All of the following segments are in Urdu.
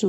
2।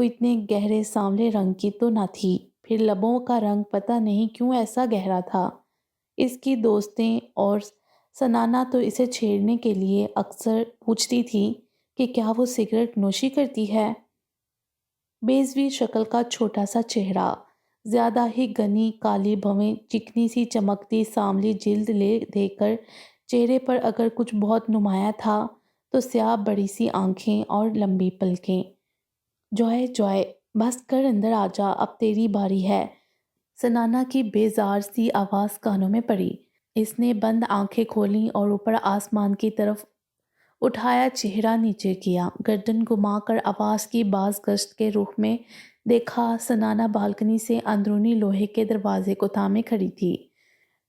وہ اتنے گہرے سانولے رنگ کی تو نہ تھی، پھر لبوں کا رنگ پتہ نہیں کیوں ایسا گہرا تھا۔ اس کی دوستیں اور سنانا تو اسے چھیڑنے کے لیے اکثر پوچھتی تھی کہ کیا وہ سگریٹ نوشی کرتی ہے۔ بیضوی شکل کا چھوٹا سا چہرہ، زیادہ ہی گھنی کالی بھویں، چکنی سی چمکتی سانولی جلد لے دے کر چہرے پر اگر کچھ بہت نمایاں تھا تو سیاہ بڑی سی آنکھیں اور لمبی پلکیں۔ جوائے جوائے، بس کر اندر آ جا، اب تیری باری ہے۔ سنانا کی بیزار سی آواز کانوں میں پڑی۔ اس نے بند آنکھیں کھولیں اور اوپر آسمان کی طرف اٹھایا چہرہ نیچے کیا، گردن گھما کر آواز کی باز گشت کے رخ میں دیکھا۔ سنانا بالکنی سے اندرونی لوہے کے دروازے کو تھامے کھڑی تھی،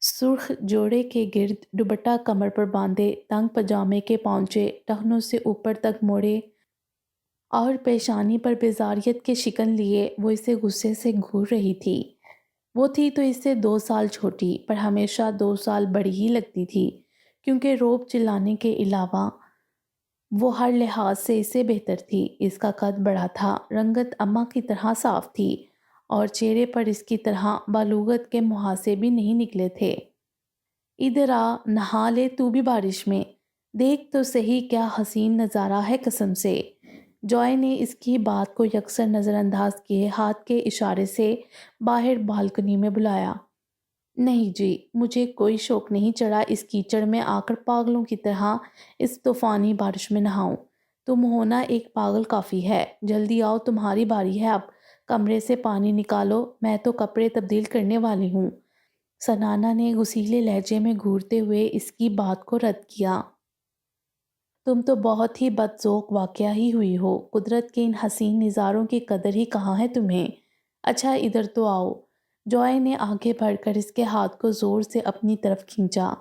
سرخ جوڑے کے گرد دوپٹہ کمر پر باندھے، تنگ پاجامے کے پونچے ٹخنوں سے اوپر تک موڑے اور پیشانی پر بیزاریت کے شکن لیے وہ اسے غصے سے گھور رہی تھی۔ وہ تھی تو اس سے 2 سال چھوٹی، پر ہمیشہ 2 سال بڑی ہی لگتی تھی، کیونکہ روب چلانے کے علاوہ وہ ہر لحاظ سے اس سے بہتر تھی۔ اس کا قد بڑا تھا، رنگت اماں کی طرح صاف تھی، اور چہرے پر اس کی طرح بالغت کے محاسے بھی نہیں نکلے تھے۔ ادھر آ، نہا لے تو بھی بارش میں، دیکھ تو صحیح کیا حسین نظارہ ہے قسم سے۔ جوائے نے اس کی بات کو یکسر نظر انداز کیے ہاتھ کے اشارے سے باہر بالکنی میں بلایا۔ نہیں جی، مجھے کوئی شوق نہیں چڑھا اس کیچڑ میں آ کر پاگلوں کی طرح اس طوفانی بارش میں نہاؤں۔ تم ہونا ایک پاگل کافی ہے۔ جلدی آؤ، تمہاری باری ہے اب، کمرے سے پانی نکالو، میں تو کپڑے تبدیل کرنے والی ہوں۔ سنانا نے غصیلے لہجے میں گھورتے ہوئے اس کی بات کو رد کیا۔ تم تو بہت ہی بدذوق واقعہ ہی ہوئی ہو، قدرت کے ان حسین نظاروں کی قدر ہی کہاں ہے تمہیں۔ اچھا ادھر تو آؤ۔ جوائے نے آگے بڑھ کر اس کے ہاتھ کو زور سے اپنی طرف کھینچا۔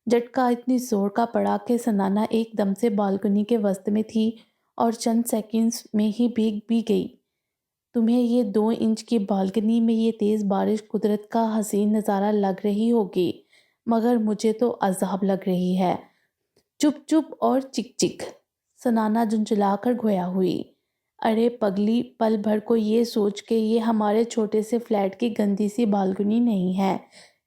جھٹکا اتنی زور کا پڑا کہ سنانا ایک دم سے بالکنی کے وسط میں تھی اور چند سیکنڈز میں ہی بھیگ بھی گئی۔ تمہیں یہ 2 انچ کی بالکنی میں یہ تیز بارش قدرت کا حسین نظارہ لگ رہی ہوگی، مگر مجھے تو عذاب لگ رہی ہے۔ چپ چپ اور چک چک، سنانا جھنجھلا کر گھویا ہوئی۔ ارے پگلی، پل بھر کو یہ سوچ کہ یہ ہمارے چھوٹے سے فلیٹ کی گندی سی بالکنی نہیں ہے،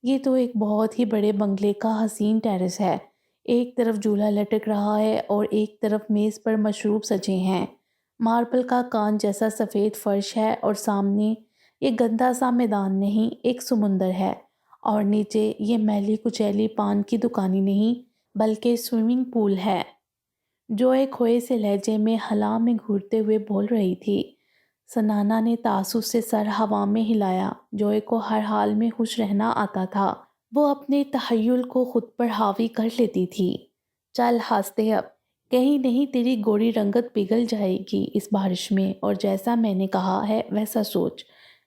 یہ تو ایک بہت ہی بڑے بنگلے کا حسین ٹیرس ہے۔ ایک طرف جھولا لٹک رہا ہے اور ایک طرف میز پر مشروب سجے ہیں، ماربل کا کان جیسا سفید فرش ہے، اور سامنے یہ گندا سا میدان نہیں، ایک سمندر ہے، اور نیچے یہ میلی کچیلی پان کی دکانی نہیں بلکہ سوئمنگ پول ہے۔ جوئے کھوئے سے لہجے میں ہلا میں گھورتے ہوئے بول رہی تھی۔ سنانا نے تعصب سے سر ہوا میں ہلایا۔ جوئے کو ہر حال میں خوش رہنا آتا تھا، وہ اپنے تخیل کو خود پر حاوی کر لیتی تھی۔ چل ہنستے اب، کہیں نہیں تیری گوری رنگت پگھل جائے گی اس بارش میں، اور جیسا میں نے کہا ہے ویسا سوچ۔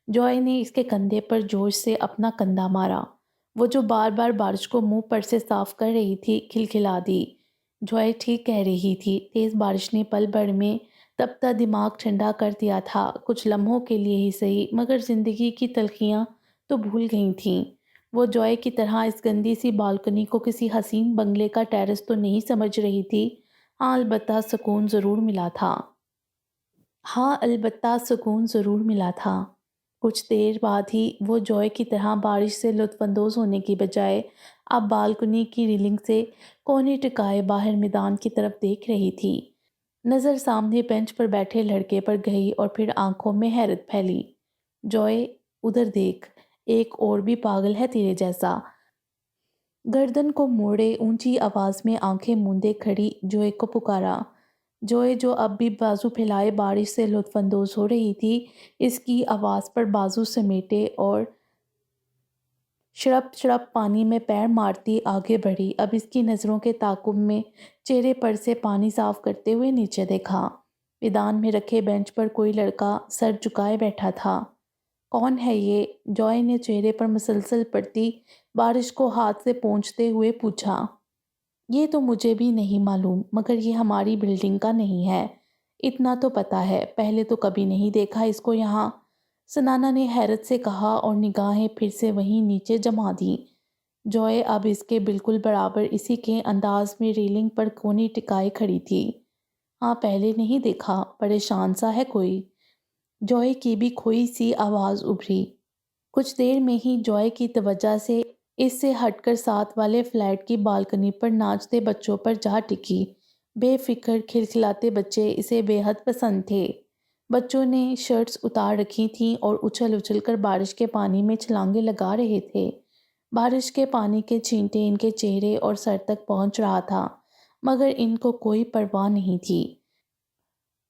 جوئے نے اس کے کندھے پر جوش سے اپنا کندھا مارا۔ وہ جو بار بار بارش کو منہ پر سے صاف کر رہی تھی، کھلکھلا دی۔ جوئے ٹھیک کہہ رہی تھی، تیز بارش نے پل بھر میں تپتا دماغ ٹھنڈا کر دیا تھا، کچھ لمحوں کے لیے ہی صحیح، مگر زندگی کی تلخیاں تو بھول گئی تھیں۔ وہ جوئے کی طرح اس گندی سی بالکنی کو کسی حسین بنگلے کا ٹیرس تو نہیں سمجھ رہی تھی۔ ہاں البتہ سکون ضرور ملا تھا۔ کچھ دیر بعد ہی وہ جوئے کی طرح بارش سے لطف اندوز ہونے کی بجائے اب بالکنی کی ریلنگ سے کونے ٹکائے باہر میدان کی طرف دیکھ رہی تھی۔ نظر سامنے بینچ پر بیٹھے لڑکے پر گئی اور پھر آنکھوں میں حیرت پھیلی۔ جوئے ادھر دیکھ، ایک اور بھی پاگل ہے تیرے جیسا۔ گردن کو موڑے اونچی آواز میں آنکھیں موندے کھڑی جوئے کو پکارا۔ جوئے جو اب بھی بازو پھیلائے بارش سے لطف اندوز ہو رہی تھی، اس کی آواز پر بازو سمیٹے اور شڑپ شڑپ پانی میں پیر مارتی آگے بڑھی۔ اب اس کی نظروں کے تعاقب میں چہرے پر سے پانی صاف کرتے ہوئے نیچے دیکھا۔ میدان میں رکھے بینچ پر کوئی لڑکا سر جھکائے بیٹھا تھا۔ کون ہے یہ؟ جوئے نے چہرے پر مسلسل پڑتی بارش کو ہاتھ سے پونچھتے ہوئے پوچھا۔ یہ تو مجھے بھی نہیں معلوم، مگر یہ ہماری بلڈنگ کا نہیں ہے، اتنا تو پتہ ہے، پہلے تو کبھی نہیں دیکھا اس کو یہاں، سنانا نے حیرت سے کہا اور نگاہیں پھر سے وہیں نیچے جما دیں۔ جوئے اب اس کے بالکل برابر اسی کے انداز میں ریلنگ پر کونے ٹکائے کھڑی تھی۔ ہاں پہلے نہیں دیکھا، پریشان سا ہے کوئی؟ جوئے کی بھی کھوئی سی آواز ابھری۔ کچھ دیر میں ہی جوئے کی توجہ سے اس سے ہٹ کر ساتھ والے فلیٹ کی بالکنی پر ناچتے بچوں پر جا ٹکی۔ بے فکر کھلکھلاتے بچے اسے بے حد پسند تھے۔ بچوں نے شرٹس اتار رکھی تھیں اور اچھل اچھل کر بارش کے پانی میں چھلانگیں لگا رہے تھے۔ بارش کے پانی کے چھینٹے ان کے چہرے اور سر تک پہنچ رہا تھا، مگر ان کو کوئی پرواہ نہیں تھی۔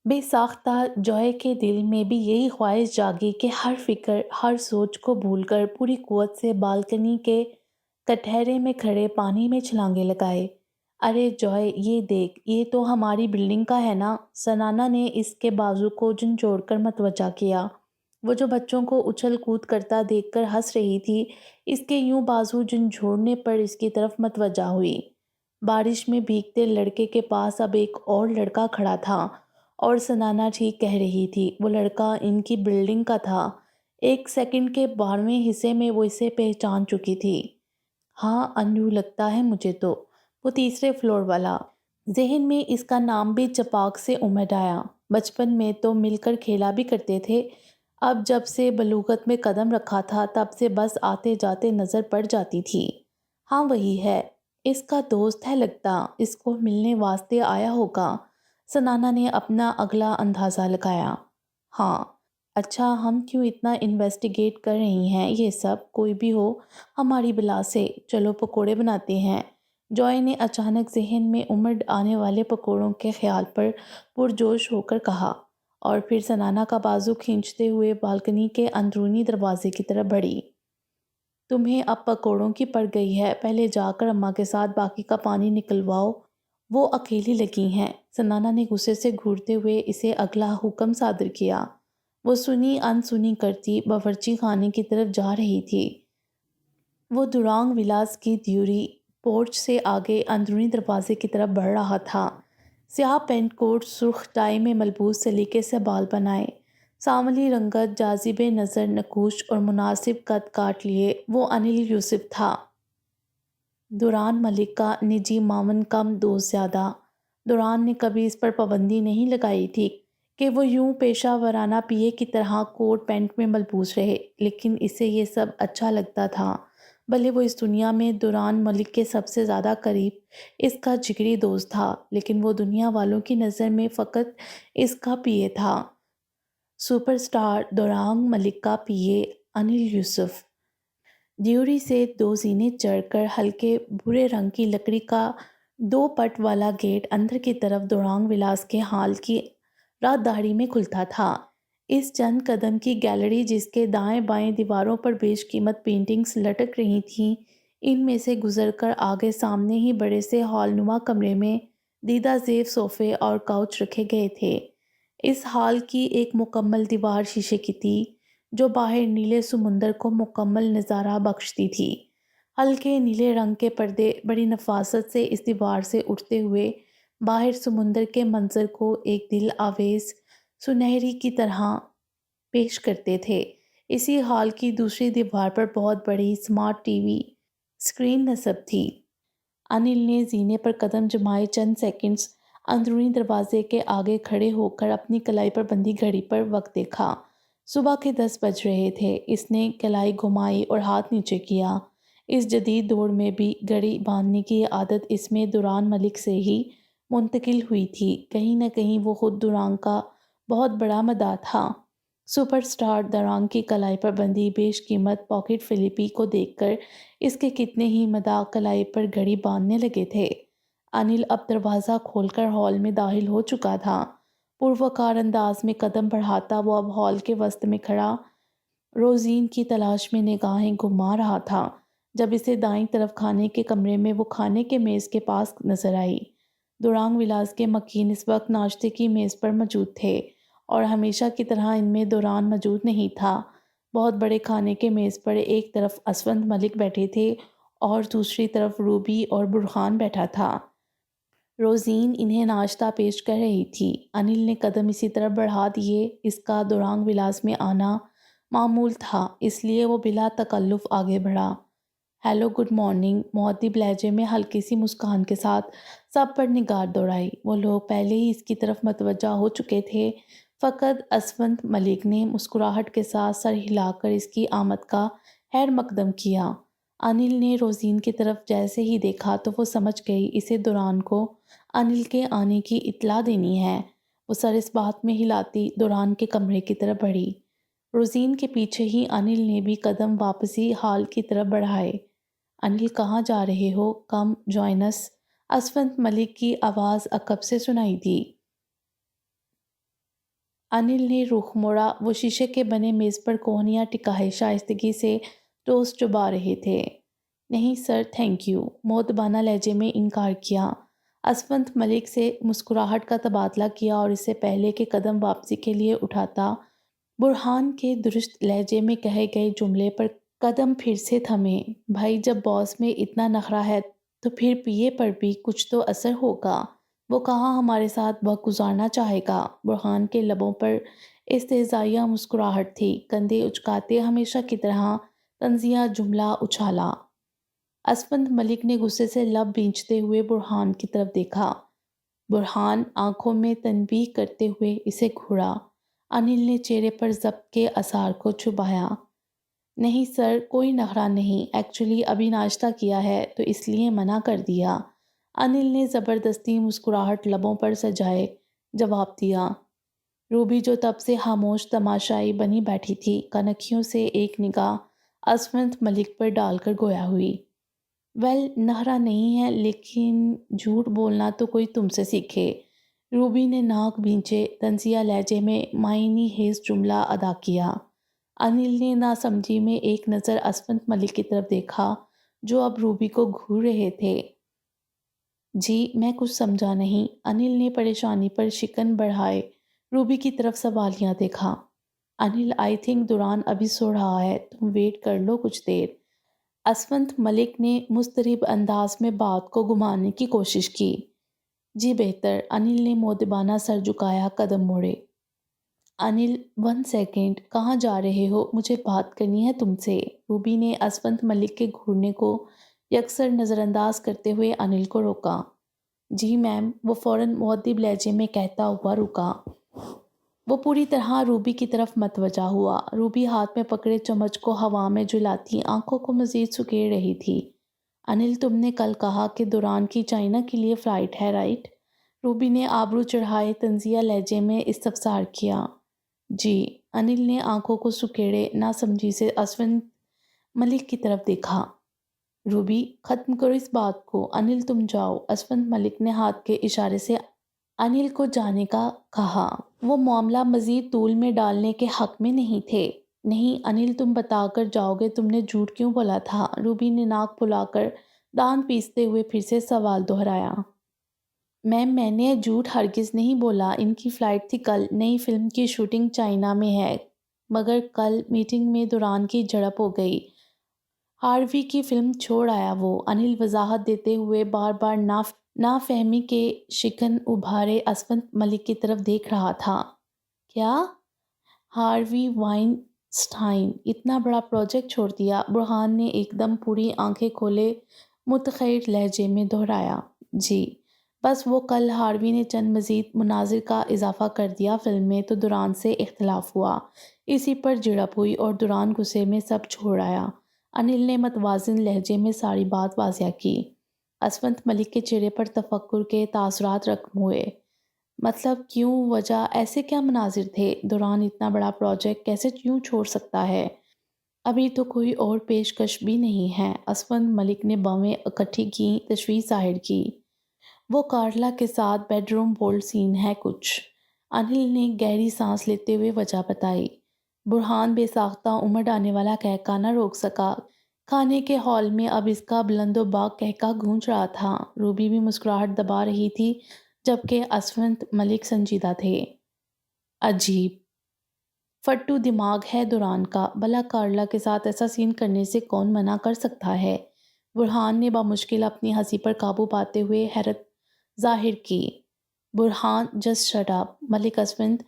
بے ساختہ جوئے کے دل میں بھی یہی خواہش جاگی کہ ہر فکر، ہر سوچ کو بھول کر پوری قوت سے بالکنی کے کٹہرے میں کھڑے پانی میں چھلانگیں لگائے۔ ارے جوئے، یہ دیکھ، یہ تو ہماری بلڈنگ کا ہے نا؟ سنانا نے اس کے بازو کو جھنجھوڑ کر متوجہ کیا۔ وہ جو بچوں کو اچھل کود کرتا دیکھ کر ہنس رہی تھی، اس کے یوں بازو جھنجھوڑنے پر اس کی طرف متوجہ ہوئی۔ بارش میں بھیگتے لڑکے کے پاس اب ایک اور لڑکا کھڑا تھا، اور سنانا ٹھیک کہہ رہی تھی، وہ لڑکا ان کی بلڈنگ کا تھا۔ ایک سیکنڈ کے 12ویں حصے میں وہ اسے پہچان چکی تھی۔ ہاں انو لگتا ہے مجھے تو، وہ تیسرے فلور والا۔ ذہن میں اس کا نام بھی چپاک سے امڈ آیا۔ بچپن میں تو مل کر کھیلا بھی کرتے تھے، اب جب سے بلوغت میں قدم رکھا تھا تب سے بس آتے جاتے نظر پڑ جاتی تھی۔ ہاں وہی ہے، اس کا دوست ہے لگتا، اس کو ملنے واسطے آیا ہوگا۔ سنانا نے اپنا اگلا اندازہ لگایا۔ ہاں، اچھا ہم کیوں اتنا انویسٹیگیٹ کر رہی ہیں؟ یہ سب کوئی بھی ہو ہماری بلا سے، چلو پکوڑے بناتے ہیں۔ جوئے نے اچانک ذہن میں امڑ آنے والے پکوڑوں کے خیال پر پرجوش ہو کر کہا، اور پھر سنانا کا بازو کھینچتے ہوئے بالکنی کے اندرونی دروازے کی طرف بڑھی۔ تمہیں اب پکوڑوں کی پڑ گئی ہے، پہلے جا کر اماں کے ساتھ باقی کا پانی نکلواؤ، وہ اکیلی لگی ہیں۔ سنانا نے غصے سے گھورتے ہوئے اسے اگلا حکم صادر کیا۔ وہ سنی انسنی کرتی باورچی خانے کی طرف جا رہی تھی۔ وہ دورانگ ولاس کی دیوری پورچ سے آگے اندرونی دروازے کی طرف بڑھ رہا تھا۔ سیاہ پینٹ کوٹ، سرخ ٹائی میں ملبوس سلیقے سے بال بنائے، سانولی رنگت، جاذب نظر نقوش اور مناسب قد کاٹ لیے، وہ انل یوسف تھا، دوران ملک کا نجی معاون کم دوست زیادہ۔ دوران نے کبھی اس پر پابندی نہیں لگائی تھی کہ وہ یوں پیشہ ورانہ پی اے کی طرح کوٹ پینٹ میں ملبوس رہے، لیکن اسے یہ سب اچھا لگتا تھا۔ بھلے وہ اس دنیا میں دوران ملک کے سب سے زیادہ قریب اس کا جگری دوست تھا، لیکن وہ دنیا والوں کی نظر میں فقط اس کا پی اے تھا۔ سپر سٹار دورانگ ملک کا پی اے انل یوسف۔ دیوری سے 2 زینے چڑھ کر ہلکے بھورے رنگ کی لکڑی کا 2 پٹ والا گیٹ اندر کی طرف دورانگ ولاس کے ہال کی راہداری میں کھلتا تھا۔ اس چند قدم کی گیلری، جس کے دائیں بائیں دیواروں پر بیش قیمت پینٹنگز لٹک رہی تھیں، ان میں سے گزر کر آگے سامنے ہی بڑے سے ہال نما کمرے میں دیدہ زیب صوفے اور کاؤچ رکھے گئے تھے۔ اس ہال کی ایک مکمل دیوار شیشے کی تھی، جو باہر نیلے سمندر کو مکمل نظارہ بخشتی تھی۔ ہلکے نیلے رنگ کے پردے بڑی نفاست سے اس دیوار سے اٹھتے ہوئے باہر سمندر کے منظر کو ایک دل آویز سنہری کی طرح پیش کرتے تھے۔ اسی ہال کی دوسری دیوار پر بہت بڑی سمارٹ ٹی وی اسکرین نصب تھی۔ انل نے زینے پر قدم جمائے چند سیکنڈز اندرونی دروازے کے آگے کھڑے ہو کر اپنی کلائی پر بندھی گھڑی پر وقت دیکھا۔ صبح کے 10 بج رہے تھے۔ اس نے کلائی گھمائی اور ہاتھ نیچے کیا۔ اس جدید دور میں بھی گھڑی باندھنے کی عادت اس میں دوران ملک سے ہی منتقل ہوئی تھی۔ کہیں نہ کہیں وہ خود دورانگ کا بہت بڑا مداح تھا۔ سپر سٹار دورانگ کی کلائی پر بندھی بیش قیمت پاکٹ فلپی کو دیکھ کر اس کے کتنے ہی مداح کلائی پر گھڑی باندھنے لگے تھے۔ انل اب دروازہ کھول کر ہال میں داخل ہو چکا تھا۔ پروقار انداز میں قدم بڑھاتا وہ اب ہال کے وسط میں کھڑا روزین کی تلاش میں نگاہیں گھما رہا تھا، جب اسے دائیں طرف کھانے کے کمرے میں وہ کھانے کے میز کے پاس نظر آئی۔ دورانگ ولاس کے مکین اس وقت ناشتے کی میز پر موجود تھے، اور ہمیشہ کی طرح ان میں دوران موجود نہیں تھا۔ بہت بڑے کھانے کے میز پر ایک طرف اسفند ملک بیٹھے تھے اور دوسری طرف روبی اور برہان بیٹھا تھا۔ روزین انہیں ناشتہ پیش کر رہی تھی۔ انل نے قدم اسی طرف بڑھا دیے۔ اس کا دورانگ ولاس میں آنا معمول تھا، اس لیے وہ بلا تکلف آگے بڑھا۔ Hello, good morning. مؤدب لہجے میں ہلکی سی مسکان کے ساتھ سب پر نگاہ دوڑائی۔ وہ لوگ پہلے ہی اس کی طرف متوجہ ہو چکے تھے، فقط اسونت ملک نے مسکراہٹ کے ساتھ سر ہلا کر اس کی آمد کا خیر مقدم کیا۔ انل نے روزین کی طرف جیسے ہی دیکھا تو وہ سمجھ گئی اسے دوران کو انل کے آنے کی اطلاع دینی ہے۔ وہ سر اس بات میں ہلاتی دوران کے کمرے کی طرف بڑھی۔ روزین کے پیچھے ہی انل نے بھی قدم واپسی ہال کی طرف بڑھائے۔ انل کہاں جا رہے ہو؟ کم جوائن اس، اسونت ملک کی آواز عقب سے سنائی دی۔ انل نے رخ موڑا۔ وہ شیشے کے بنے میز پر کوہنیاں ٹکائے شائستگی سے ٹوسٹ چبا رہے تھے۔ نہیں سر تھینک یو، مؤدبانہ لہجے میں انکار کیا۔ اسونت ملک سے مسکراہٹ کا تبادلہ کیا اور اس سے پہلے کہ قدم واپسی کے لیے اٹھاتا، برہان کے درست لہجے میں کہے گئے جملے پر قدم پھر سے تھمے۔ بھائی جب باس میں اتنا نخرہ ہے تو پھر پیے پر بھی کچھ تو اثر ہوگا۔ وہ کہاں ہمارے ساتھ وقت گزارنا چاہے گا؟ برہان کے لبوں پر استہزائیہ مسکراہٹ تھی۔ کندھے اچکاتے ہمیشہ کی طرح طنزیہ جملہ اچھالا۔ اسونت ملک نے غصے سے لب بھینچتے ہوئے برہان کی طرف دیکھا۔ برہان آنکھوں میں تنبیہ کرتے ہوئے اسے گھوڑا۔ انل نے چہرے پر ضبط کے آثار کو چھپایا۔ نہیں سر کوئی نخرہ نہیں، ایکچولی ابھی ناشتہ کیا ہے تو اس لیے منع کر دیا۔ انل نے زبردستی مسکراہٹ لبوں پر سجائے جواب دیا۔ روبی جو تب سے خاموش تماشائی بنی بیٹھی تھی، کنکھیوں سے ایک نگاہ اسونت ملک پر ڈال کر گویا ہوئی۔ ویل نخرہ نہیں ہے لیکن جھوٹ بولنا تو کوئی تم سے سیکھے۔ روبی نے ناک بھینچے طنزیہ لہجے میں معنی خیز جملہ ادا کیا۔ انل نے ناسمجھی میں ایک نظر اسونت ملک کی طرف دیکھا جو اب روبی کو گھور رہے تھے۔ جی میں کچھ سمجھا نہیں، انل نے پریشانی پر شکن بڑھائے روبی کی طرف سوالیہ دیکھا۔ انل آئی تھنک دوران ابھی سو رہا ہے، تم ویٹ کر لو کچھ دیر۔ اسونت ملک نے مضطرب انداز میں بات کو گھمانے کی کوشش کی۔ جی بہتر، انل نے مؤدبانہ سر جھکایا قدم موڑے۔ انل 1 سیکنڈ، کہاں جا رہے ہو؟ مجھے بات کرنی ہے تم سے۔ روبی نے اسونت ملک کے گھورنے کو یکسر نظر انداز کرتے ہوئے انل کو روکا۔ جی میم، وہ فوراً مؤدب لہجے میں کہتا ہوا رکا۔ وہ پوری طرح روبی کی طرف متوجہ ہوا۔ روبی ہاتھ میں پکڑے چمچ کو ہوا میں جھلاتی آنکھوں کو مزید سکیڑ رہی تھی۔ انل تم نے کل کہا کہ دوران کی چائنا کے لیے فلائٹ ہے رائٹ؟ روبی نے آبرو چڑھائے طنزیہ لہجے میں استفسار کیا۔ جی۔ انل نے آنکھوں کو سکیڑے ناسمجھی سے اسونت ملک کی طرف دیکھا۔ روبی ختم کرو اس بات کو۔ انل تم جاؤ۔ اسونت ملک نے ہاتھ کے اشارے سے انل کو جانے کا کہا۔ وہ معاملہ مزید طول میں ڈالنے کے حق میں نہیں تھے۔ نہیں انل تم بتا کر جاؤ گے تم نے جھوٹ کیوں بولا تھا؟ روبی نے ناک پھلا کر دانت پیستے ہوئے پھر سے سوال دہرایا۔ میم میں نے جھوٹ ہرگز نہیں بولا، ان کی فلائٹ تھی کل، نئی فلم کی شوٹنگ چائنا میں ہے، مگر کل میٹنگ میں دوران کی جھڑپ ہو گئی، ہاروی کی فلم چھوڑ آیا وہ۔ انل وضاحت دیتے ہوئے بار بار نافہمی کے شکن ابھارے اسونت ملک کی طرف دیکھ رہا تھا۔ کیا؟ ہاروی وائن سٹائن اتنا بڑا پروجیکٹ چھوڑ دیا؟ برہان نے ایک دم پوری آنکھیں کھولے متحیر لہجے میں دہرایا۔ جی بس وہ کل ہاروی نے چند مزید مناظر کا اضافہ کر دیا فلم میں تو دوران سے اختلاف ہوا، اسی پر جھڑپ ہوئی اور دوران غصے میں سب چھوڑ آیا۔ انل نے متوازن لہجے میں ساری بات واضح کی۔ اسونت ملک کے چہرے پر تفکر کے تاثرات رقم ہوئے۔ مطلب کیوں؟ وجہ؟ ایسے کیا مناظر تھے؟ دوران اتنا بڑا پروجیکٹ کیسے یوں چھوڑ سکتا ہے؟ ابھی تو کوئی اور پیشکش بھی نہیں ہے۔ اسونت ملک نے بانہیں اکٹھی کیں، تشویش ظاہر کی۔ وہ کارلا کے ساتھ بیڈ روم بولڈ سین ہے کچھ۔ انل نے گہری سانس لیتے ہوئے وجہ بتائی۔ برہان بے ساختہ امڑ آنے والا قہقہ نہ روک سکا۔ کھانے کے ہال میں اب اس کا بلند و باق قہقہ گونج رہا تھا۔ روبی بھی مسکراہٹ دبا رہی تھی جبکہ اسونت ملک سنجیدہ تھے۔ عجیب فٹو دماغ ہے دوران کا، بھلا کارلا کے ساتھ ایسا سین کرنے سے کون منع کر سکتا ہے؟ برہان نے بامشکل اپنی ہنسی پر قابو پاتے ہوئے حیرت ظاہر کی۔ برہان جسٹ شٹ اپ، ملک اسونت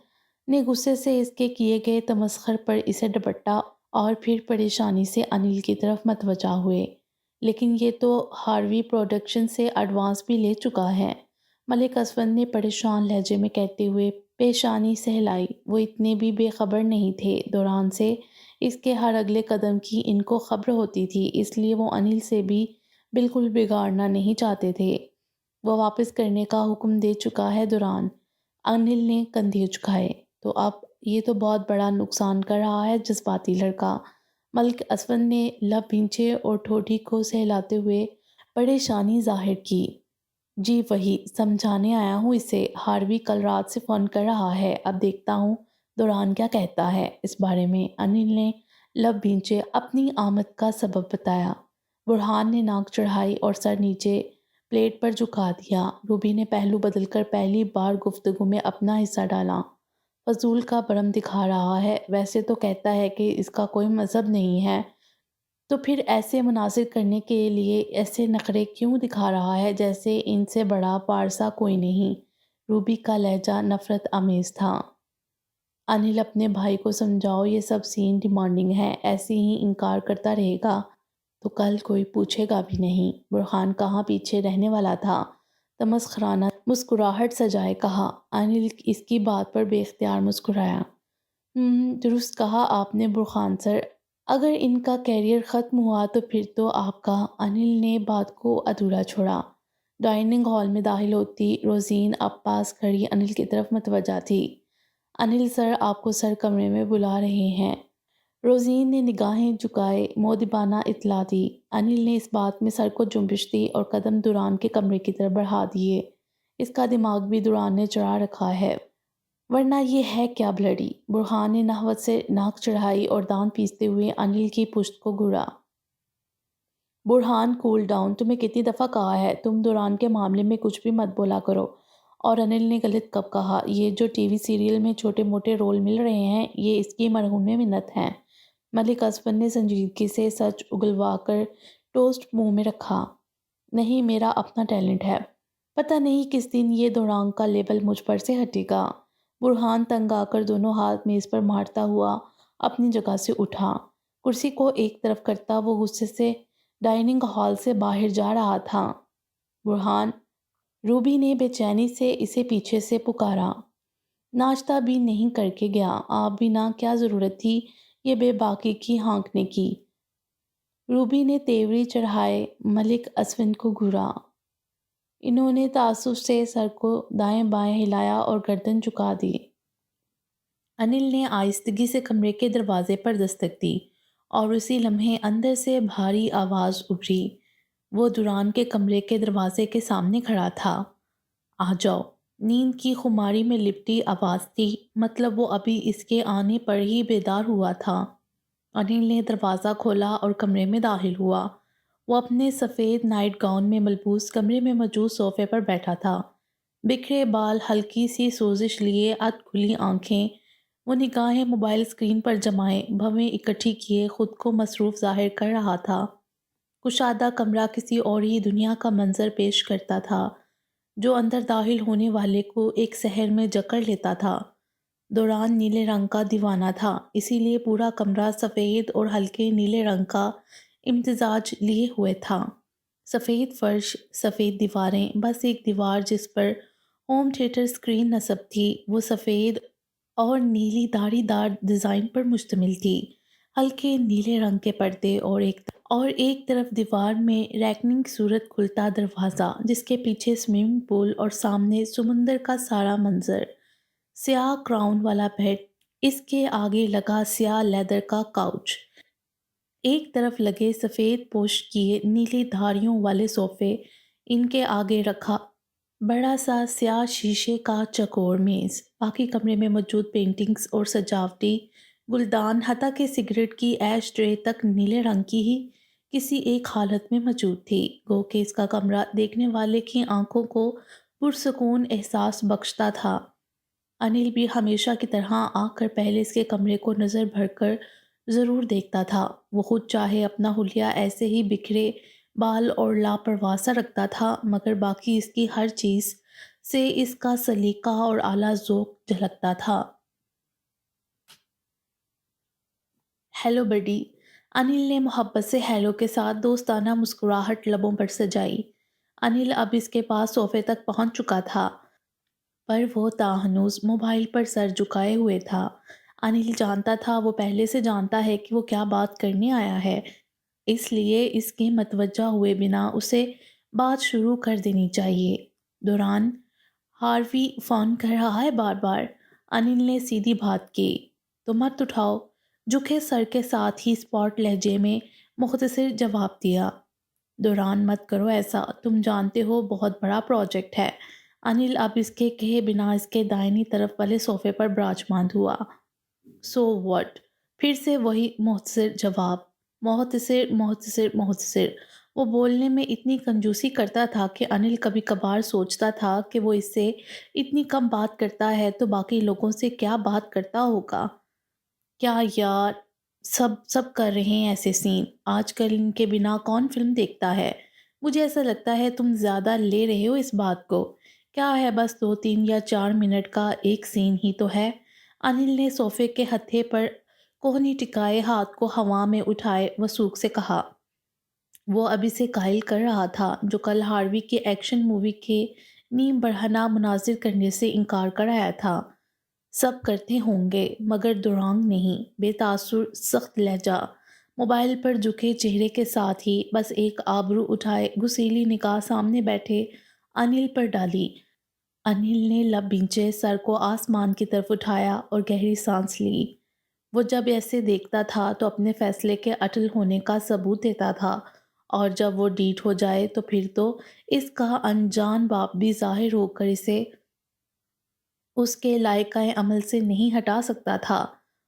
نے غصے سے اس کے کیے گئے تمسخر پر اسے ڈپٹا اور پھر پریشانی سے انل کی طرف متوجہ ہوئے۔ لیکن یہ تو ہاروی پروڈکشن سے ایڈوانس بھی لے چکا ہے، ملک اسونت نے پریشان لہجے میں کہتے ہوئے پیشانی سہلائی۔ وہ اتنے بھی بے خبر نہیں تھے دوران سے، اس کے ہر اگلے قدم کی ان کو خبر ہوتی تھی، اس لیے وہ انل سے بھی بالکل بگاڑنا نہیں چاہتے تھے۔ وہ واپس کرنے کا حکم دے چکا ہے دوران۔ انل نے کندھے جھکائے۔ تو اب یہ تو بہت بڑا نقصان کر رہا ہے جذباتی لڑکا۔ ملک اسون نے لب بھینچے اور ٹھوڑی کو سہلاتے ہوئے پریشانی ظاہر کی۔ جی وہی سمجھانے آیا ہوں اسے، ہاروی کل رات سے فون کر رہا ہے، اب دیکھتا ہوں دوران کیا کہتا ہے اس بارے میں۔ انل نے لب بھینچے اپنی آمد کا سبب بتایا۔ برہان نے ناک چڑھائی اور سر نیچے پلیٹ پر جھکا دیا۔ روبی نے پہلو بدل کر پہلی بار گفتگو میں اپنا حصہ ڈالا۔ فضول کا برم دکھا رہا ہے، ویسے تو کہتا ہے کہ اس کا کوئی مذہب نہیں ہے، تو پھر ایسے مناظر کرنے کے لیے ایسے نخرے کیوں دکھا رہا ہے جیسے ان سے بڑا پارسا کوئی نہیں؟ روبی کا لہجہ نفرت آمیز تھا۔ انل اپنے بھائی کو سمجھاؤ، یہ سب سین ڈیمانڈنگ ہے، ایسے ہی انکار کرتا رہے گا تو کل کوئی پوچھے گا بھی نہیں۔ برہان کہاں پیچھے رہنے والا تھا؟ تمسخرانہ مسکراہٹ سجائے کہا۔ انل اس کی بات پر بے اختیار مسکرایا۔ درست کہا آپ نے برہان سر، اگر ان کا کیریئر ختم ہوا تو پھر تو آپ کا۔ انل نے بات کو ادھورا چھوڑا۔ ڈائننگ ہال میں داخل ہوتی روزین اب پاس کھڑی انل کی طرف متوجہ تھی۔ انل سر، آپ کو سر کمرے میں بلا رہے ہیں۔ روزین نے نگاہیں جھکائے مؤدبانہ اطلاع دی۔ انل نے اس بات میں سر کو جنبش دی اور قدم دوران کے کمرے کی طرف بڑھا دیے۔ اس کا دماغ بھی دوران نے چڑھا رکھا ہے، ورنہ یہ ہے کیا بلڈی؟ برہان نے نحوت سے ناک چڑھائی اور دانت پیستے ہوئے انل کی پشت کو گھورا۔ برہان کول ڈاؤن، تمہیں کتنی دفعہ کہا ہے تم دوران کے معاملے میں کچھ بھی مت بولا کرو۔ اور انل نے غلط کب کہا؟ یہ جو ٹی وی سیریل میں چھوٹے موٹے رول مل رہے ہیں یہ اس کی مرہون منت ہیں۔ ملک اسون نے سنجیدگی سے سچ اگلوا کر ٹوسٹ منہ میں رکھا۔ نہیں، میرا اپنا ٹیلنٹ ہے، پتہ نہیں کس دن یہ دوران کا لیبل مجھ پر سے ہٹے گا۔ برہان تنگ آ کر دونوں ہاتھ میز پر مارتا ہوا اپنی جگہ سے اٹھا۔ کرسی کو ایک طرف کرتا وہ غصے سے ڈائننگ ہال سے باہر جا رہا تھا۔ برہان، روبی نے بے چینی سے اسے پیچھے سے پکارا۔ ناشتہ بھی نہیں کر کے گیا، آپ بھی نہ، کیا ضرورت تھی یہ بے باکی کی ہانکنے کی؟ روبی نے تیوری چڑھائے ملک اسون کو گھورا۔ انہوں نے تعصب سے سر کو دائیں بائیں ہلایا اور گردن جھکا دی۔ انل نے آہستگی سے کمرے کے دروازے پر دستک دی اور اسی لمحے اندر سے بھاری آواز ابھری۔ وہ دوران کے کمرے کے دروازے کے سامنے کھڑا تھا۔ آ جاؤ۔ نیند کی خماری میں لپٹی آواز تھی، مطلب وہ ابھی اس کے آنے پر ہی بیدار ہوا تھا۔ انل نے دروازہ کھولا اور کمرے میں داخل ہوا۔ وہ اپنے سفید نائٹ گاؤن میں ملبوس کمرے میں موجود صوفے پر بیٹھا تھا۔ بکھرے بال، ہلکی سی سوزش لیے ادھ کھلی آنکھیں، وہ نگاہیں موبائل اسکرین پر جمائے بھویں اکٹھی کیے خود کو مصروف ظاہر کر رہا تھا۔ کشادہ کمرہ کسی اور ہی دنیا کا منظر پیش کرتا تھا جو اندر داخل ہونے والے کو ایک سحر میں جکڑ لیتا تھا۔ دوران نیلے رنگ کا دیوانہ تھا، اسی لیے پورا کمرہ سفید اور ہلکے نیلے رنگ کا امتزاج لیے ہوئے تھا۔ سفید فرش، سفید دیواریں، بس ایک دیوار جس پر ہوم تھیٹر اسکرین نصب تھی وہ سفید اور نیلی دھاری دار ڈیزائن پر مشتمل تھی۔ ہلکے نیلے رنگ کے پردے اور ایک طرف دیوار میں ریکننگ صورت کھلتا دروازہ جس کے پیچھے سوئمنگ پول اور سامنے سمندر کا سارا منظر۔ سیاہ کراؤن والا بیڈ، اس کے آگے لگا سیاہ لیدر کا کاؤچ، ایک طرف لگے سفید پوش کیے نیلی دھاریوں والے صوفے، ان کے آگے رکھا بڑا سا سیاہ شیشے کا چوکور میز۔ باقی کمرے میں موجود پینٹنگز اور سجاوٹی گلدان حتیٰ کہ سگریٹ کی ایش ٹرے تک نیلے رنگ کی ہی کسی ایک حالت میں موجود تھی، گو کہ اس کا کمرہ دیکھنے والے کی آنکھوں کو پرسکون احساس بخشتا تھا۔ انل بھی ہمیشہ کی طرح آ کر پہلے اس کے کمرے کو نظر بھر کر ضرور دیکھتا تھا۔ وہ خود چاہے اپنا حلیہ ایسے ہی بکھرے بال اور لاپرواہ سا رکھتا تھا، مگر باقی اس کی ہر چیز سے اس کا سلیقہ اور اعلیٰ ذوق جھلکتا تھا۔ ہیلو بڈی، انل نے محبت سے ہیلو کے ساتھ دوستانہ مسکراہٹ لبوں پر سجائی۔ انل اب اس کے پاس صوفے تک پہنچ چکا تھا، پر وہ تاہنوز موبائل پر سر جھکائے ہوئے تھا۔ انل جانتا تھا، وہ پہلے سے جانتا ہے کہ وہ کیا بات کرنے آیا ہے، اس لیے اس کے متوجہ ہوئے بنا اسے بات شروع کر دینی چاہیے۔ دوران ہاروی فون کر رہا ہے بار بار، انل نے سیدھی بات کی۔ تو مت اٹھاؤ، جھکے سر کے ساتھ ہی اسپاٹ لہجے میں مختصر جواب دیا۔ دوران مت کرو ایسا، تم جانتے ہو بہت بڑا پروجیکٹ ہے۔ انل اب اس کے کہے بنا اس کے دائنی طرف والے صوفے پر براجمان ہوا۔ So what? پھر سے وہی مختصر جواب، مختصر مختصر مختصر۔ وہ بولنے میں اتنی کنجوسی کرتا تھا کہ انل کبھی کبھار سوچتا تھا کہ وہ اس سے اتنی کم بات کرتا ہے تو باقی لوگوں سے کیا بات کرتا ہوگا۔ کیا یار، سب کر رہے ہیں ایسے سین، آج کل ان کے بنا کون فلم دیکھتا ہے؟ مجھے ایسا لگتا ہے تم زیادہ لے رہے ہو اس بات کو۔ کیا ہے، بس 2 3 یا 4 منٹ کا ایک سین ہی تو ہے۔ انل نے صوفے کے ہتھے پر کوہنی ٹکائے ہاتھ کو ہوا میں اٹھائے وثوق سے کہا۔ وہ ابھی سے قائل کر رہا تھا جو کل ہاروی کی ایکشن مووی کے نیم برہنہ مناظر کرنے سے انکار کر آیا تھا۔ سب کرتے ہوں گے مگر دورانگ نہیں، بے تاثر سخت لہجہ، موبائل پر جھکے چہرے کے ساتھ ہی بس ایک آبرو اٹھائے گسیلی نگاہ سامنے بیٹھے انل پر ڈالی۔ انل نے لب بھینچے سر کو آسمان کی طرف اٹھایا اور گہری سانس لی۔ وہ جب ایسے دیکھتا تھا تو اپنے فیصلے کے اٹل ہونے کا ثبوت دیتا تھا، اور جب وہ ڈیٹ ہو جائے تو پھر تو اس کا انجان باپ بھی ظاہر ہو کر اسے اس کے لائقہ عمل سے نہیں ہٹا سکتا تھا۔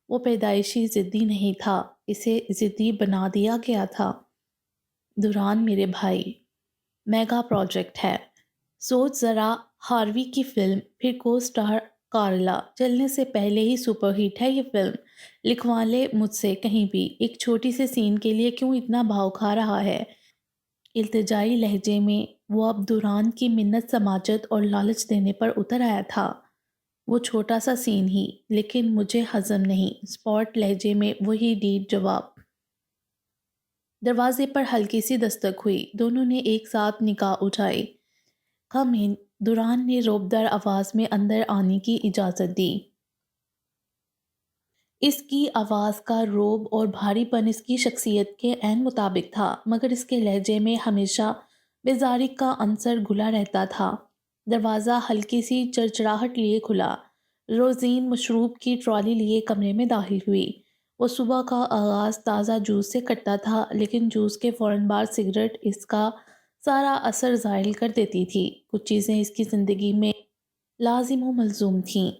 وہ پیدائشی ضدی نہیں تھا، اسے ضدی بنا دیا گیا تھا۔ دوران میرے بھائی، میگا پروجیکٹ ہے، سوچ ذرا، ہاروی کی فلم، پھر کو سٹار کارلا، چلنے سے پہلے ہی سپر ہٹ ہے یہ فلم۔ لکھوا لے مجھ سے کہیں بھی، ایک چھوٹی سے سین کے لیے کیوں اتنا بھاؤ کھا رہا ہے؟ التجائی لہجے میں وہ اب دوران کی منت سماجت اور لالچ دینے پر اتر آیا تھا۔ وہ چھوٹا سا سین ہی، لیکن مجھے ہضم نہیں، اسپاٹ لہجے میں وہی ڈیٹ جواب۔ دروازے پر ہلکی سی دستک ہوئی، دونوں نے ایک ساتھ نگاہ اٹھائی۔ کم ان، دوران نے روبدار آواز میں اندر آنے کی اجازت دی۔ اس کی آواز کا روب اور بھاری پن اس کی شخصیت کے عین مطابق تھا، مگر اس کے لہجے میں ہمیشہ بیزاری کا عنصر گھلا رہتا تھا۔ دروازہ ہلکی سی چرچراہٹ لیے کھلا۔ روزین مشروب کی ٹرالی لیے کمرے میں داخل ہوئی۔ وہ صبح کا آغاز تازہ جوس سے کرتا تھا، لیکن جوس کے فوراً بعد سگریٹ اس کا سارا اثر زائل کر دیتی تھی۔ کچھ چیزیں اس کی زندگی میں لازم و ملزوم تھیں۔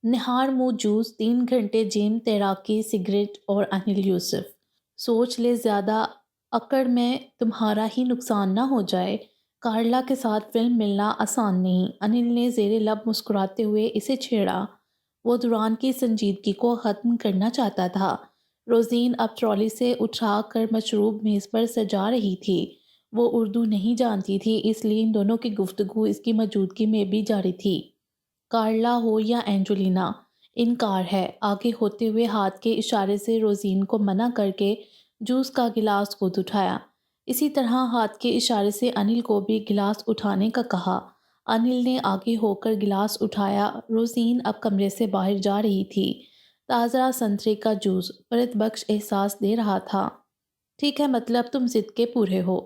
نہار منہ جوس، 3 گھنٹے جم، تیراکی، سگریٹ اور انل یوسف۔ سوچ لے زیادہ اکڑ میں تمہارا ہی نقصان نہ ہو جائے۔ کارلا کے ساتھ فلم ملنا آسان نہیں، انل نے زیر لب مسکراتے ہوئے اسے چھیڑا۔ وہ دوران کی سنجیدگی کو ختم کرنا چاہتا تھا۔ روزین اب ٹرالی سے اٹھا کر مشروب میز پر سجا رہی تھی۔ وہ اردو نہیں جانتی تھی، اس لیے ان دونوں کی گفتگو اس کی موجودگی میں بھی جاری تھی۔ کارلا ہو یا اینجولینا، انکار ہے، آگے ہوتے ہوئے ہاتھ کے اشارے سے روزین کو منع کر کے جوس کا گلاس خود اٹھایا۔ اسی طرح ہاتھ کے اشارے سے انل کو بھی گلاس اٹھانے کا کہا۔ انل نے آگے ہو کر گلاس اٹھایا۔ روزین اب کمرے سے باہر جا رہی تھی۔ تازہ سنترے کا جوس فرحت بخش احساس دے رہا تھا۔ ٹھیک ہے، مطلب تم ضد کے پورے ہو۔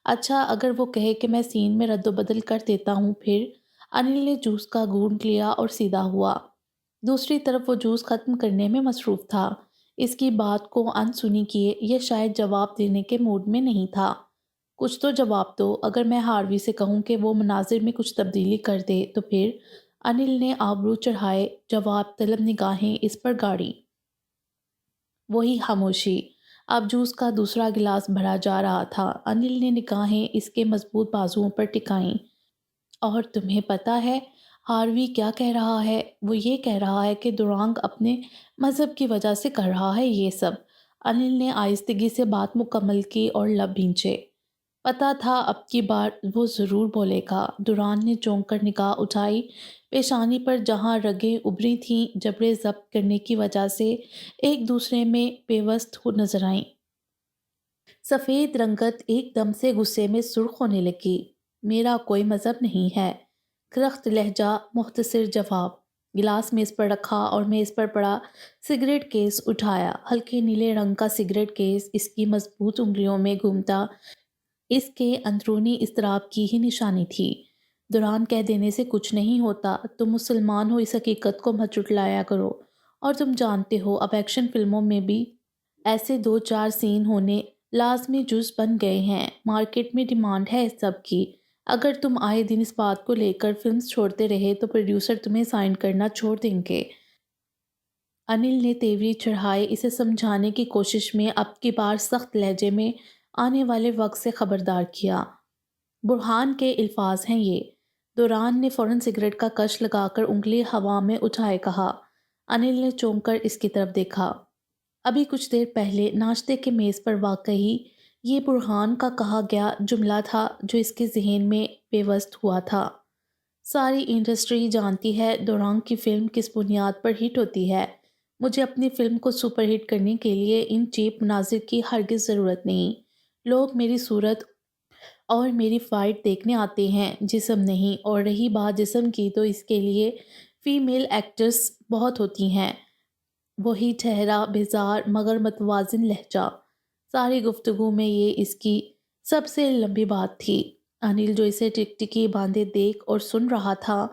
اچھا، اگر وہ کہے کہ میں سین میں رد و بدل کر دیتا ہوں پھر؟ انل نے جوس کا گھونٹ لیا اور سیدھا ہوا۔ دوسری طرف وہ جوس ختم کرنے میں مصروف تھا۔ اس کی بات کو انسنی کیے یہ شاید جواب دینے کے موڈ میں نہیں تھا۔ کچھ تو جواب دو، اگر میں ہاروی سے کہوں کہ وہ مناظر میں کچھ تبدیلی کر دے تو پھر؟ انل نے آبرو چڑھائے جواب طلب نگاہیں اس پر گاڑی۔ وہی خاموشی۔ اب جوس کا دوسرا گلاس بھرا جا رہا تھا۔ انل نے نگاہیں اس کے مضبوط بازوؤں پر ٹکائیں۔ اور تمہیں پتہ ہے ہاروی کیا کہہ رہا ہے؟ وہ یہ کہہ رہا ہے کہ دورانگ اپنے مذہب کی وجہ سے کر رہا ہے یہ سب۔ انل نے آہستگی سے بات مکمل کی اور لب بھینچے۔ پتہ تھا اب کی بار وہ ضرور بولے گا۔ دوران نے چونک کر نگاہ اٹھائی۔ پیشانی پر جہاں رگیں ابھری تھیں جبڑے ضبط کرنے کی وجہ سے ایک دوسرے میں پیوست نظر آئیں۔ سفید رنگت ایک دم سے غصے میں سرخ ہونے لگی۔ میرا کوئی مذہب نہیں ہے۔ کرخت لہجہ، مختصر جواب۔ گلاس میز پر رکھا اور میز پر پڑا سگریٹ کیس اٹھایا۔ ہلکے نیلے رنگ کا سگریٹ کیس اس کی مضبوط انگلیوں میں گھومتا اس کے اندرونی اضطراب کی ہی نشانی تھی۔ دوران کہہ دینے سے کچھ نہیں ہوتا، تم مسلمان ہو، اس حقیقت کو مت جھٹلایا کرو، اور تم جانتے ہو اب ایکشن فلموں میں بھی ایسے 2-4 سین ہونے لازمی جز بن گئے ہیں۔ مارکیٹ میں ڈیمانڈ ہے اس سب کی۔ اگر تم آئے دن اس بات کو لے کر فلمز چھوڑتے رہے تو پروڈیوسر تمہیں سائن کرنا چھوڑ دیں گے۔ انل نے تیوری چڑھائے، اسے سمجھانے کی کوشش میں اب کی بار سخت لہجے میں آنے والے وقت سے خبردار کیا۔ برہان کے الفاظ ہیں یہ۔ دوران نے فوراً سگریٹ کا کش لگا کر انگلی ہوا میں اٹھائے کہا۔ انل نے چونک کر اس کی طرف دیکھا۔ ابھی کچھ دیر پہلے ناشتے کے میز پر واقعی یہ برہان کا کہا گیا جملہ تھا جو اس کے ذہن میں پیوست ہوا تھا۔ ساری انڈسٹری جانتی ہے دوران کی فلم کس بنیاد پر ہٹ ہوتی ہے۔ مجھے اپنی فلم کو سپر ہٹ کرنے کے لیے ان چیپ مناظر کی ہرگز ضرورت نہیں۔ لوگ میری صورت اور میری فائٹ دیکھنے آتے ہیں، جسم نہیں۔ اور رہی بات جسم کی تو اس کے لیے فیمیل ایکٹرز بہت ہوتی ہیں۔ وہی ٹھہرا بیزار مگر متوازن لہجہ۔ ساری گفتگو میں یہ اس کی سب سے لمبی بات تھی۔ انل جو اسے ٹکٹکی باندھے دیکھ اور سن رہا تھا،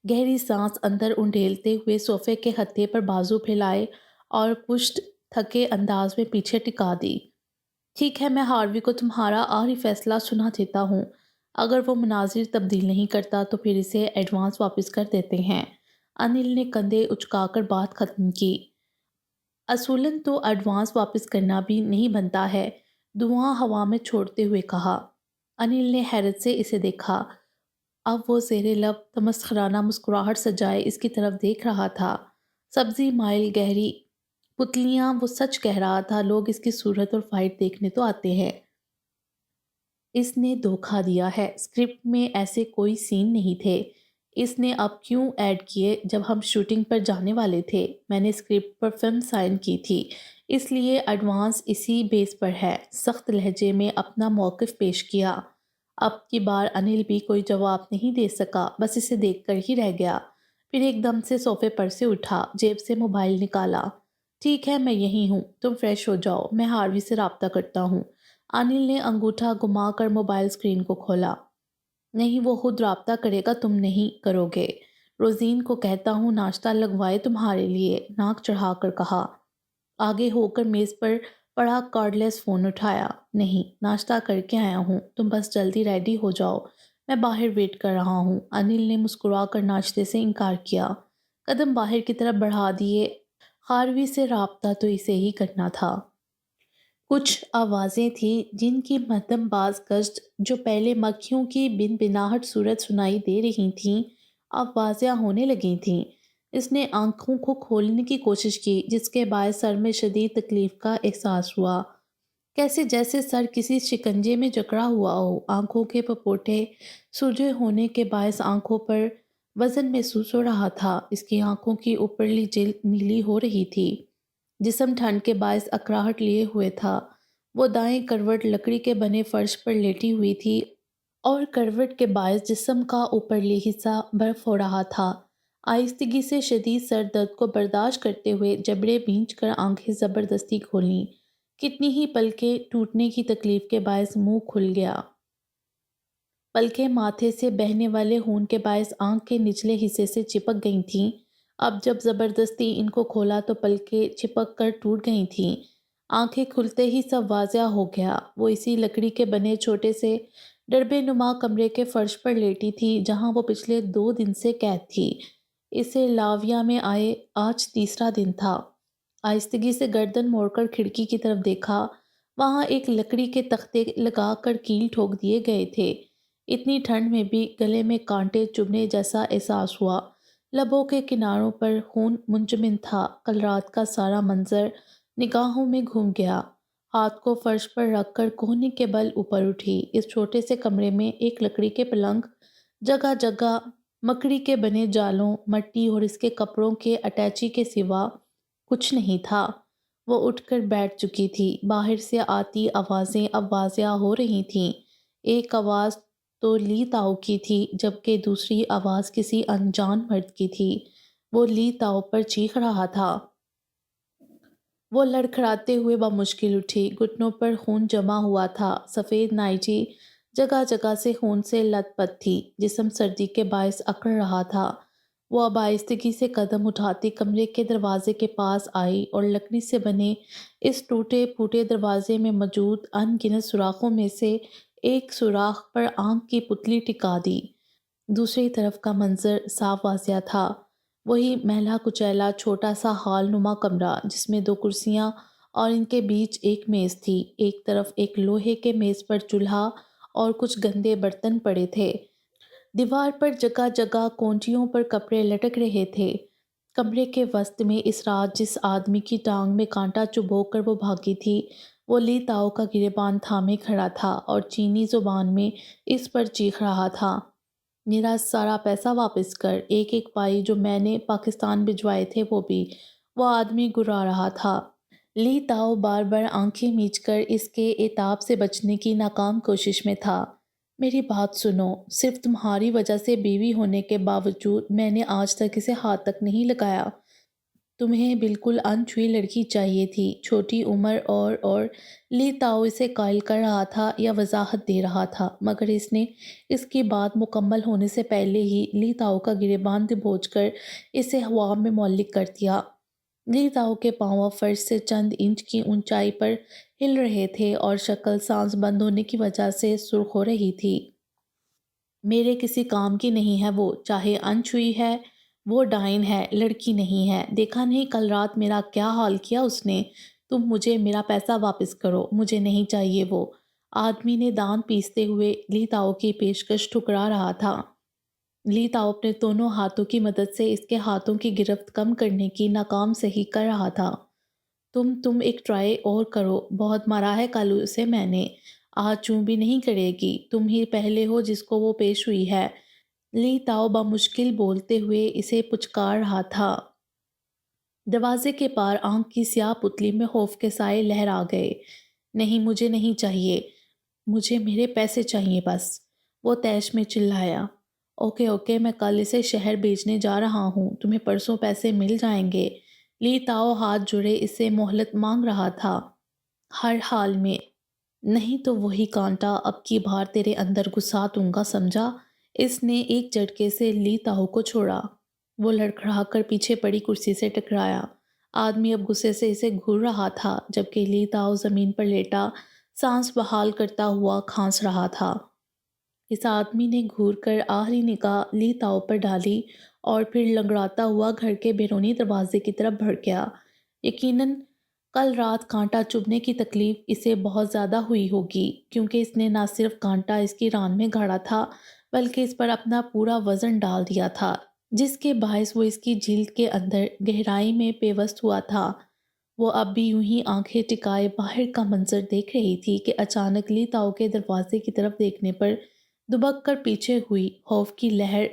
گہری سانس اندر انڈھیلتے ہوئے صوفے کے ہتھے پر بازو پھیلائے اور پشت تھکے انداز میں پیچھے ٹکا دی۔ ٹھیک ہے، میں ہاروی کو تمہارا آخری فیصلہ سنا دیتا ہوں۔ اگر وہ مناظر تبدیل نہیں کرتا تو پھر اسے ایڈوانس واپس کر دیتے ہیں۔ انل نے کندھے اچکا کر بات ختم کی۔ اصولاً تو ایڈوانس واپس کرنا بھی نہیں بنتا ہے، دعا ہوا میں چھوڑتے ہوئے کہا۔ انل نے حیرت سے اسے دیکھا۔ اب وہ زیر لب تمسخرانہ مسکراہٹ سجائے اس کی طرف دیکھ رہا تھا۔ سبزی مائل گہری پتلیاں، وہ سچ کہہ رہا تھا، لوگ اس کی صورت اور فائٹ دیکھنے تو آتے ہیں۔ اس نے دھوکہ دیا ہے، اسکرپٹ میں ایسے کوئی سین نہیں تھے۔ اس نے اب کیوں ایڈ کیے جب ہم شوٹنگ پر جانے والے تھے؟ میں نے اسکرپٹ پر فلم سائن کی تھی، اس لیے ایڈوانس اسی بیس پر ہے۔ سخت لہجے میں اپنا موقف پیش کیا۔ اب کی بار انل بھی کوئی جواب نہیں دے سکا، بس اسے دیکھ کر ہی رہ گیا۔ پھر ایک دم سے صوفے پر سے اٹھا، جیب سے موبائل نکالا۔ ٹھیک ہے، میں یہیں ہوں، تم فریش ہو جاؤ، میں ہاروی سے رابطہ کرتا ہوں۔ انل نے انگوٹھا گھما کر موبائل اسکرین کو کھولا۔ نہیں، وہ خود رابطہ کرے گا، تم نہیں کرو گے۔ روزین کو کہتا ہوں ناشتہ لگوائے تمہارے لیے، ناک چڑھا کر کہا۔ آگے ہو کر میز پر پڑا کارڈ لیس فون اٹھایا۔ نہیں، ناشتہ کر کے آیا ہوں، تم بس جلدی ریڈی ہو جاؤ، میں باہر ویٹ کر رہا ہوں۔ انل نے مسکرا کر ناشتے سے انکار کیا۔ قدم باہر کی طرف بڑھا دیے۔ ہاروی سے رابطہ تو اسے ہی کرنا تھا۔ کچھ آوازیں تھیں جن کی مدھم باز گشت جو پہلے مکھیوں کی بن بناہٹ صورت سنائی دے رہی تھیں، اب واضح ہونے لگی تھیں۔ اس نے آنکھوں کو کھولنے کی کوشش کی، جس کے باعث سر میں شدید تکلیف کا احساس ہوا، کیسے جیسے سر کسی شکنجے میں جکڑا ہوا ہو۔ آنکھوں کے پپوٹے سوجے ہونے کے باعث آنکھوں پر وزن محسوس ہو رہا تھا۔ اس کی آنکھوں کی اوپرلی جلد نیلی ہو رہی تھی۔ جسم ٹھنڈ کے باعث اکڑاہٹ لیے ہوئے تھا۔ وہ دائیں کروٹ لکڑی کے بنے فرش پر لیٹی ہوئی تھی اور کروٹ کے باعث جسم کا اوپرلی حصہ برف ہو رہا تھا۔ آہستگی سے شدید سر درد کو برداشت کرتے ہوئے جبڑے بھینچ کر آنکھیں زبردستی کھولیں۔ کتنی ہی پلکیں ٹوٹنے کی تکلیف کے باعث منہ کھل گیا۔ پلکیں ماتھے سے بہنے والے خون کے باعث آنکھ کے نچلے حصے سے چپک گئی تھیں۔ اب جب زبردستی ان کو کھولا تو پلکیں چپک کر ٹوٹ گئی تھیں۔ آنکھیں کھلتے ہی سب واضح ہو گیا۔ وہ اسی لکڑی کے بنے چھوٹے سے ڈربے نما کمرے کے فرش پر لیٹی تھی جہاں وہ پچھلے 2 دن سے قید تھی۔ اسے لاویہ میں آئے آج تیسرا دن تھا۔ آہستگی سے گردن موڑ کر کھڑکی کی طرف دیکھا۔ وہاں ایک لکڑی کے تختے لگا کر کیل ٹھوک دیے گئے تھے۔ اتنی ٹھنڈ میں بھی گلے میں کانٹے چبھنے جیسا احساس ہوا۔ لبوں کے کناروں پر خون منجمد تھا۔ کل رات کا سارا منظر نگاہوں میں گھوم گیا۔ ہاتھ کو فرش پر رکھ کر کوہنی کے بل اوپر اٹھی۔ اس چھوٹے سے کمرے میں ایک لکڑی کے پلنگ، جگہ جگہ مکڑی کے بنے جالوں، مٹی اور اس کے کپڑوں کے اٹیچی کے سوا کچھ نہیں تھا۔ وہ اٹھ کر بیٹھ چکی تھی۔ باہر سے آتی آوازیں اب واضح ہو رہی تھیں۔ ایک آواز تو لی تاؤ کی تھی، جبکہ دوسری آواز کسی انجان مرد کی تھی۔ وہ لی تاؤ پر چیخ رہا تھا۔ وہ لڑکھڑاتے ہوئے بمشکل اٹھی، گھٹنوں پر خون جمع ہوا تھا، سفید نائٹی جگہ جگہ سے خون سے لت پت تھی، جسم سردی کے باعث اکڑ رہا تھا۔ وہ اب آہستگی سے قدم اٹھاتی کمرے کے دروازے کے پاس آئی اور لکڑی سے بنے اس ٹوٹے پھوٹے دروازے میں موجود ان گنت سوراخوں میں سے ایک سوراخ پر آنکھ کی پتلی ٹکا دی۔ دوسری طرف کا منظر صاف واضح تھا، وہی میلا کچیلا چھوٹا سا ہال نما کمرہ جس میں دو کرسیاں اور ان کے بیچ ایک میز تھی۔ ایک طرف ایک لوہے کے میز پر چولہا اور کچھ گندے برتن پڑے تھے۔ دیوار پر جگہ جگہ کونٹیوں پر کپڑے لٹک رہے تھے۔ کمرے کے وسط میں اس رات جس آدمی کی ٹانگ میں کانٹا چبھو کر وہ بھاگی تھی، وہ لی تاؤ کا گریبان تھامے کھڑا تھا اور چینی زبان میں اس پر چیخ رہا تھا، میرا سارا پیسہ واپس کر، ایک ایک پائی جو میں نے پاکستان بھجوائے تھے وہ بھی۔ وہ آدمی گرا رہا تھا۔ لی تاؤ بار بار آنکھیں میچ کر اس کے عتاب سے بچنے کی ناکام کوشش میں تھا۔ میری بات سنو، صرف تمہاری وجہ سے بیوی ہونے کے باوجود میں نے آج تک اسے ہاتھ تک نہیں لگایا۔ تمہیں بالکل انچھوئی لڑکی چاہیے تھی، چھوٹی عمر اور لی تاؤ اسے قائل کر رہا تھا یا وضاحت دے رہا تھا، مگر اس نے اس کی بات مکمل ہونے سے پہلے ہی لی تاؤ کا گریبان دبوچ کر اسے ہوا میں معلق کر دیا۔ لی تاؤ کے پاؤں فرش سے چند انچ کی اونچائی پر ہل رہے تھے اور شکل سانس بند ہونے کی وجہ سے سرخ ہو رہی تھی۔ میرے کسی کام کی نہیں ہے وہ، چاہے انچھوئی ہے، وہ ڈائن ہے، لڑکی نہیں ہے۔ دیکھا نہیں کل رات میرا کیا حال کیا اس نے؟ تم مجھے میرا پیسہ واپس کرو، مجھے نہیں چاہیے وہ۔ آدمی نے دانت پیستے ہوئے لی تاؤ کی پیشکش ٹھکرا رہا تھا۔ لی تاؤ اپنے دونوں ہاتھوں کی مدد سے اس کے ہاتھوں کی گرفت کم کرنے کی ناکام صحیح کر رہا تھا۔ تم ایک ٹرائی اور کرو، بہت مارا ہے کل اسے میں نے، آج چوں بھی نہیں کرے گی، تم ہی پہلے ہو جس کو وہ پیش ہوئی ہے۔ لی تاؤ بمشکل بولتے ہوئے اسے پچکار رہا تھا۔ دروازے کے پار آنکھ کی سیاہ پتلی میں خوف کے سائے لہرا گئے۔ نہیں، مجھے نہیں چاہیے، مجھے میرے پیسے چاہیے بس، وہ طیش میں چلایا۔ اوکے، میں کل اسے شہر بھیجنے جا رہا ہوں، تمہیں پرسوں پیسے مل جائیں گے۔ لی تاؤ ہاتھ جوڑے اسے مہلت مانگ رہا تھا۔ ہر حال میں نہیں تو وہی کانٹا اب کی بار تیرے اندر گھسا دوں گا، سمجھا؟ اس نے ایک جھٹکے سے لی تاؤ کو چھوڑا۔ وہ لڑکھڑا کر پیچھے پڑی کرسی سے ٹکرایا۔ آدمی اب غصے سے اسے گھور رہا تھا، جبکہ لی تاؤ زمین پر لیٹا سانس بحال کرتا ہوا کھانس رہا تھا۔ اس آدمی نے گھور کر آخری نگاہ لی تاؤ پر ڈالی اور پھر لنگڑاتا ہوا گھر کے بیرونی دروازے کی طرف بڑھ گیا۔ یقیناً کل رات کانٹا چبھنے کی تکلیف اسے بہت زیادہ ہوئی ہوگی، کیونکہ اس نے نہ صرف کانٹا اس کی ران میں گھاڑا تھا بلکہ اس پر اپنا پورا وزن ڈال دیا تھا، جس کے باعث وہ اس کی جلد کے اندر گہرائی میں پیوست ہوا تھا۔ وہ اب بھی یوں ہی آنکھیں ٹکائے باہر کا منظر دیکھ رہی تھی کہ اچانک لی تاؤ کے دروازے کی طرف دیکھنے پر دبک کر پیچھے ہوئی۔ خوف کی لہر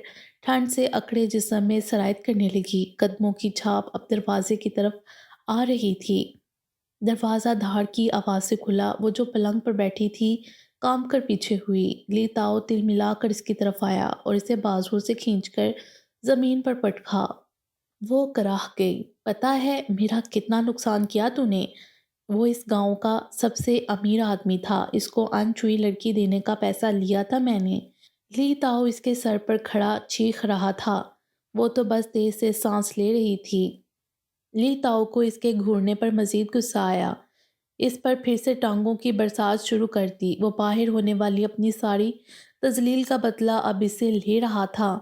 ٹھنڈ سے اکڑے جسم میں سرایت کرنے لگی۔ قدموں کی چھاپ اب دروازے کی طرف آ رہی تھی۔ دروازہ دھاڑ کی آواز سے کھلا۔ وہ جو پلنگ پر بیٹھی تھی کانپ کر پیچھے ہوئی۔ لی تاؤ تل ملا کر اس کی طرف آیا اور اسے بازوؤں سے کھینچ کر زمین پر پٹکا۔ وہ کراہ گئی۔ پتہ ہے میرا کتنا نقصان کیا تو نے؟ وہ اس گاؤں کا سب سے امیر آدمی تھا، اس کو انچھوئی لڑکی دینے کا پیسہ لیا تھا میں نے۔ لی تاؤ اس کے سر پر کھڑا چیخ رہا تھا۔ وہ تو بس تیز سے سانس لے رہی تھی۔ لی تاؤ کو اس کے گھورنے پر مزید غصہ آیا۔ اس پر پھر سے ٹانگوں کی برسات شروع کر دی۔ وہ باہر ہونے والی اپنی ساری تذلیل کا بدلہ اب اسے لے رہا تھا۔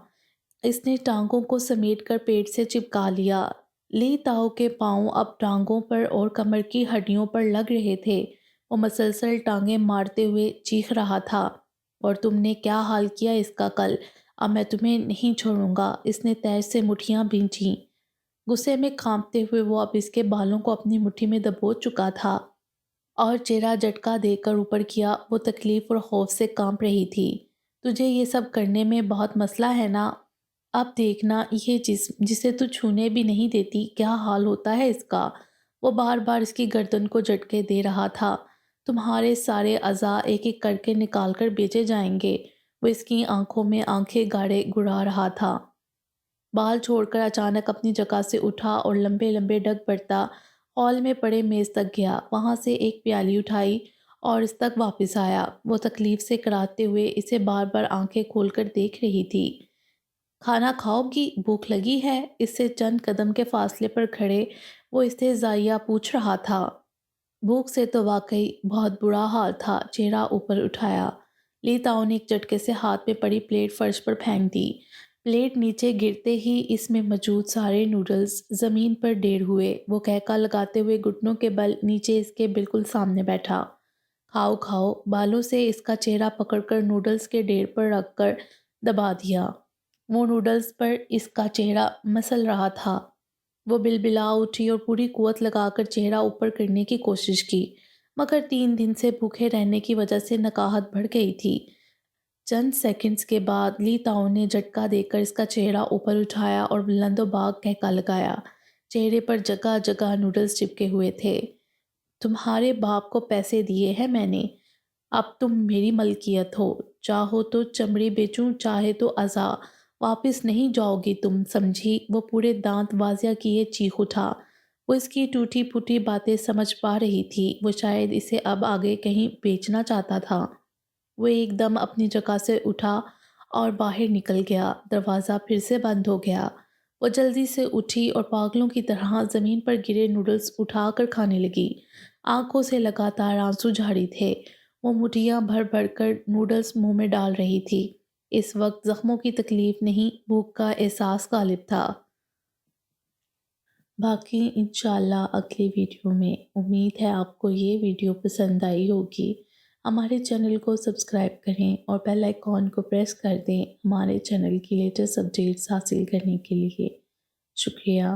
اس نے ٹانگوں کو سمیٹ کر پیٹ سے چپکا لیا۔ لی تاؤ کے پاؤں اب ٹانگوں پر اور کمر کی ہڈیوں پر لگ رہے تھے۔ وہ مسلسل ٹانگیں مارتے ہوئے چیخ رہا تھا، اور تم نے کیا حال کیا اس کا کل، اب میں تمہیں نہیں چھوڑوں گا۔ اس نے تیش سے مٹھیاں بھینچیں۔ غصے میں کانپتے ہوئے وہ اب اس کے بالوں کو اپنی مٹھی میں دبوچ چکا تھا اور چہرہ جھٹکا دے کر اوپر کیا۔ وہ تکلیف اور خوف سے کانپ رہی تھی۔ تجھے یہ سب کرنے میں بہت مسئلہ ہے نا؟ اب دیکھنا یہ جسم جسے تو چھونے بھی نہیں دیتی کیا حال ہوتا ہے اس کا۔ وہ بار بار اس کی گردن کو جھٹکے دے رہا تھا۔ تمہارے سارے اعضاء ایک ایک کر کے نکال کر بیچے جائیں گے۔ وہ اس کی آنکھوں میں آنکھیں گاڑے گڑا رہا تھا۔ بال چھوڑ کر اچانک اپنی جگہ سے اٹھا اور لمبے لمبے ڈگ بڑھتا ہال میں پڑے میز تک گیا، وہاں سے ایک پیالی اٹھائی اور اس تک واپس آیا۔ وہ تکلیف سے کراتے ہوئے اسے بار بار آنکھیں کھول کر دیکھ رہی تھی۔ کھانا کھاؤ گی؟ بھوک لگی ہے؟ اس سے چند قدم کے فاصلے پر کھڑے وہ استحضائیہ پوچھ رہا تھا۔ بھوک سے تو واقعی بہت برا حال تھا۔ چہرہ اوپر اٹھایا، لی تاؤ نے ایک جھٹکے سے ہاتھ میں پڑی پلیٹ فرش پر پھینک دی۔ پلیٹ نیچے گرتے ہی اس میں موجود سارے نوڈلز زمین پر ڈھیر ہوئے۔ وہ کہکا لگاتے ہوئے گھٹنوں کے بل نیچے اس کے بالکل سامنے بیٹھا۔ کھاؤ کھاؤ، بالوں سے اس کا چہرہ پکڑ کر نوڈلز کے ڈھیر پر رکھ کر دبا دیا۔ وہ نوڈلز پر اس کا چہرہ مسل رہا تھا۔ وہ بلبلا اٹھی اور پوری قوت لگا کر چہرہ اوپر کرنے کی کوشش کی، مگر 3 دن سے بھوکے رہنے کی وجہ سے نکاہت بڑھ گئی تھی۔ چند سیکنڈز کے بعد لی تاؤ نے جھٹکا دے کر اس کا چہرہ اوپر اٹھایا اور بلند و باگ کہکا لگایا۔ چہرے پر جگہ جگہ نوڈلز چپکے ہوئے تھے۔ تمہارے باپ کو پیسے دیے ہیں میں نے، اب تم میری ملکیت ہو، چاہو تو چمڑی بیچوں چاہے تو اعضا، واپس نہیں جاؤ گی تم، سمجھی؟ وہ پورے دانت واضح کیے چیخ اٹھا۔ وہ اس کی ٹوٹی پھوٹی باتیں سمجھ پا رہی تھی، وہ شاید اسے اب آگے کہیں بیچنا چاہتا تھا۔ وہ ایک دم اپنی جگہ سے اٹھا اور باہر نکل گیا۔ دروازہ پھر سے بند ہو گیا۔ وہ جلدی سے اٹھی اور پاگلوں کی طرح زمین پر گرے نوڈلز اٹھا کر کھانے لگی۔ آنکھوں سے لگاتار آنسو جاری تھے۔ وہ مٹھیاں بھر بھر کر نوڈلز منہ میں ڈال رہی تھی۔ اس وقت زخموں کی تکلیف نہیں، بھوک کا احساس غالب تھا۔ باقی انشاءاللہ اگلی ویڈیو میں۔ امید ہے آپ کو یہ ویڈیو پسند آئی ہوگی۔ ہمارے چینل کو سبسکرائب کریں اور بیل آئیکن کو پریس کر دیں ہمارے چینل کی لیٹسٹ اپڈیٹس حاصل کرنے کے لیے۔ شکریہ۔